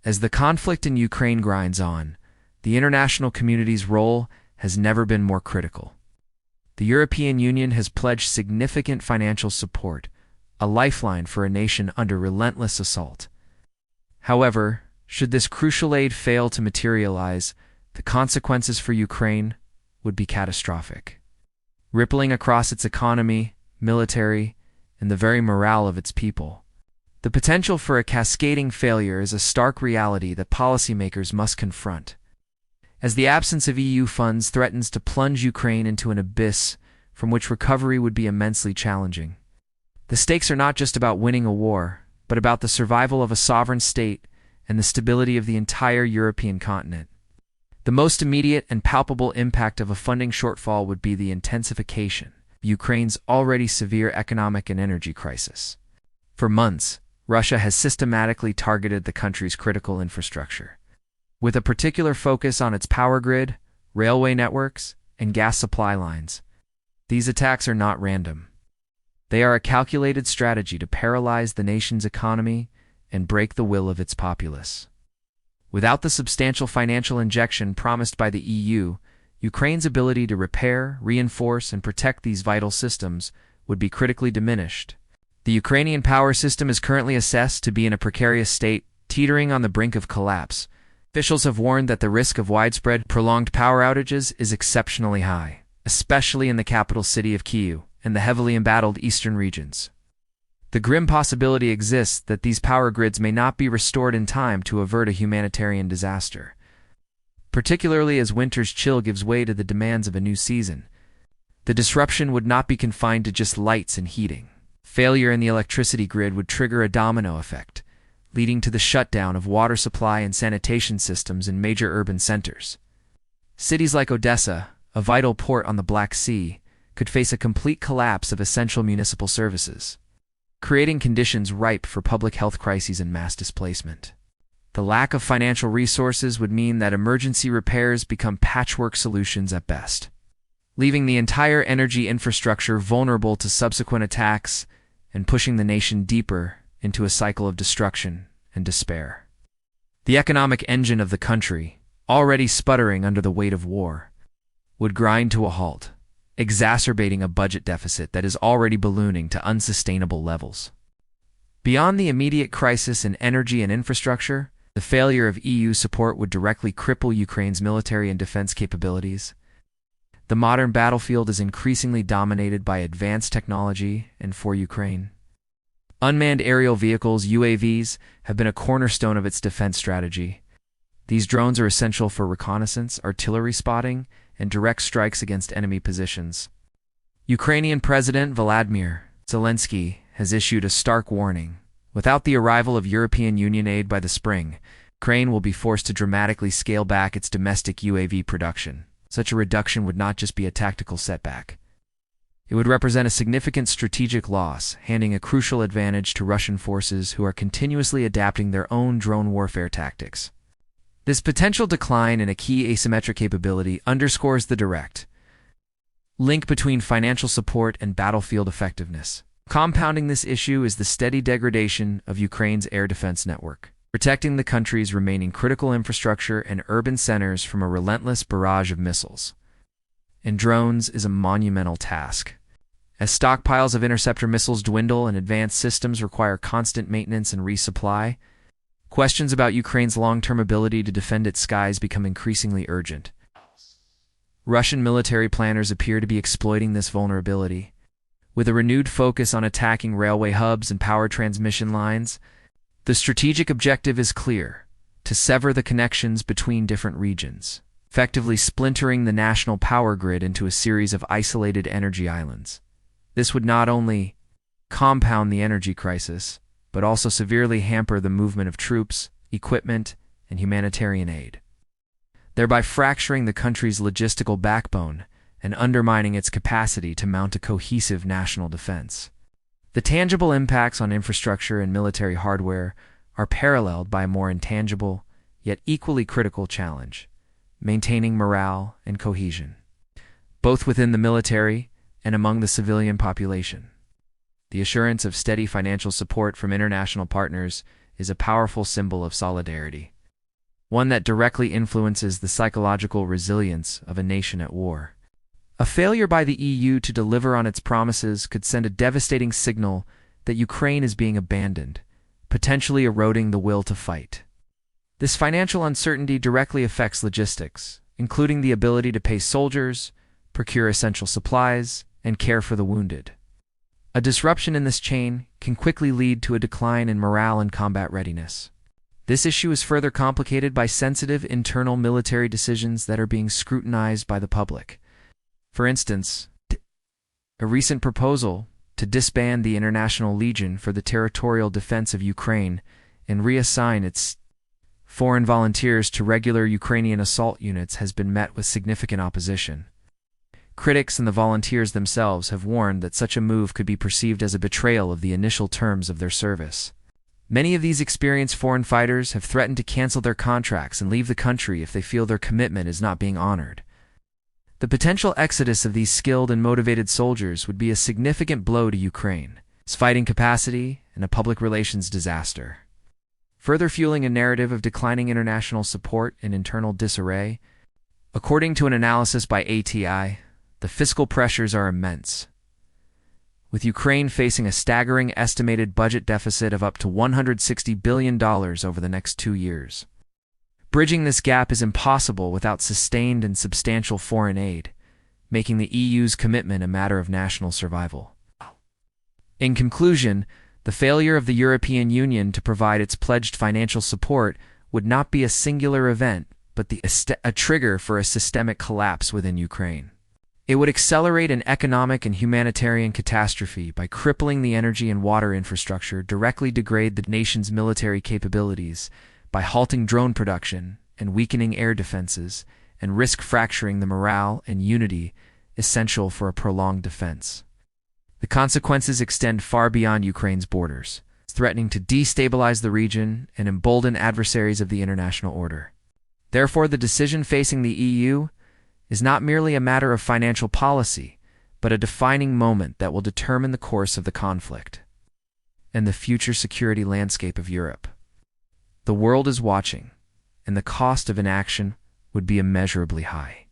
As the conflict in Ukraine grinds on, the international community's role has never been more critical. The European Union has pledged significant financial support, a lifeline for a nation under relentless assault. However, should this crucial aid fail to materialize, the consequences for Ukraine would be catastrophic, rippling across its economy, military, and the very morale of its people. The potential for a cascading failure is a stark reality that policymakers must confront. As the absence of EU funds threatens to plunge Ukraine into an abyss from which recovery would be immensely challenging. The stakes are not just about winning a war, but about the survival of a sovereign state and the stability of the entire European continent. The most immediate and palpable impact of a funding shortfall would be the intensification of Ukraine's already severe economic and energy crisis. For months, Russia has systematically targeted the country's critical infrastructure, with a particular focus on its power grid, railway networks, and gas supply lines. These attacks are not random. They are a calculated strategy to paralyze the nation's economy and break the will of its populace. Without the substantial financial injection promised by the EU, Ukraine's ability to repair, reinforce, and protect these vital systems would be critically diminished. The Ukrainian power system is currently assessed to be in a precarious state, teetering on the brink of collapse. Officials have warned that the risk of widespread, prolonged power outages is exceptionally high, especially in the capital city of Kyiv and the heavily embattled eastern regions. The grim possibility exists that these power grids may not be restored in time to avert a humanitarian disaster, particularly as winter's chill gives way to the demands of a new season. The disruption would not be confined to just lights and heating. Failure in the electricity grid would trigger a domino effect, leading to the shutdown of water supply and sanitation systems in major urban centers. Cities like Odessa, a vital port on the Black Sea, could face a complete collapse of essential municipal services, creating conditions ripe for public health crises and mass displacement. The lack of financial resources would mean that emergency repairs become patchwork solutions at best, leaving the entire energy infrastructure vulnerable to subsequent attacks and pushing the nation deeper into a cycle of destruction and despair. The economic engine of the country, already sputtering under the weight of war, would grind to a halt, exacerbating a budget deficit that is already ballooning to unsustainable levels. Beyond the immediate crisis in energy and infrastructure, the failure of EU support would directly cripple Ukraine's military and defense capabilities. The modern battlefield is increasingly dominated by advanced technology, and for Ukraine, unmanned aerial vehicles, UAVs, have been a cornerstone of its defense strategy. These drones are essential for reconnaissance, artillery spotting, and direct strikes against enemy positions. Ukrainian President Volodymyr Zelensky has issued a stark warning. Without the arrival of European Union aid by the spring, Ukraine will be forced to dramatically scale back its domestic UAV production. Such a reduction would not just be a tactical setback. It would represent a significant strategic loss, handing a crucial advantage to Russian forces who are continuously adapting their own drone warfare tactics. This potential decline in a key asymmetric capability underscores the direct link between financial support and battlefield effectiveness. Compounding this issue is the steady degradation of Ukraine's air defense network, protecting the country's remaining critical infrastructure and urban centers from a relentless barrage of missiles and drones is a monumental task. As stockpiles of interceptor missiles dwindle and advanced systems require constant maintenance and resupply, questions about Ukraine's long-term ability to defend its skies become increasingly urgent. Russian military planners appear to be exploiting this vulnerability. With a renewed focus on attacking railway hubs and power transmission lines, the strategic objective is clear: to sever the connections between different regions, effectively splintering the national power grid into a series of isolated energy islands. This would not only compound the energy crisis, but also severely hamper the movement of troops, equipment, and humanitarian aid, thereby fracturing the country's logistical backbone and undermining its capacity to mount a cohesive national defense. The tangible impacts on infrastructure and military hardware are paralleled by a more intangible, yet equally critical challenge: maintaining morale and cohesion, both within the military and among the civilian population. The assurance of steady financial support from international partners is a powerful symbol of solidarity. one that directly influences the psychological resilience of a nation at war. A failure by the EU to deliver on its promises could send a devastating signal that Ukraine is being abandoned, potentially eroding the will to fight. This financial uncertainty directly affects logistics, including the ability to pay soldiers, procure essential supplies, and care for the wounded. A disruption in this chain can quickly lead to a decline in morale and combat readiness. This issue is further complicated by sensitive internal military decisions that are being scrutinized by the public. For instance, a recent proposal to disband the International Legion for the territorial defense of Ukraine and reassign its foreign volunteers to regular Ukrainian assault units has been met with significant opposition. Critics and the volunteers themselves have warned that such a move could be perceived as a betrayal of the initial terms of their service. Many of these experienced foreign fighters have threatened to cancel their contracts and leave the country if they feel their commitment is not being honored. The potential exodus of these skilled and motivated soldiers would be a significant blow to Ukraine, its fighting capacity, and a public relations disaster. Further fueling a narrative of declining international support and internal disarray, according to an analysis by ATI, the fiscal pressures are immense, with Ukraine facing a staggering estimated budget deficit of up to $160 billion over the next 2 years. Bridging this gap is impossible without sustained and substantial foreign aid, making the EU's commitment a matter of national survival. In conclusion, the failure of the European Union to provide its pledged financial support would not be a singular event, but a trigger for a systemic collapse within Ukraine. It would accelerate an economic and humanitarian catastrophe by crippling the energy and water infrastructure, directly degrade the nation's military capabilities by halting drone production and weakening air defenses, and risk fracturing the morale and unity essential for a prolonged defense. The consequences extend far beyond Ukraine's borders, threatening to destabilize the region and embolden adversaries of the international order. Therefore, the decision facing the EU is not merely a matter of financial policy, but a defining moment that will determine the course of the conflict and the future security landscape of Europe. The world is watching, and the cost of inaction would be immeasurably high.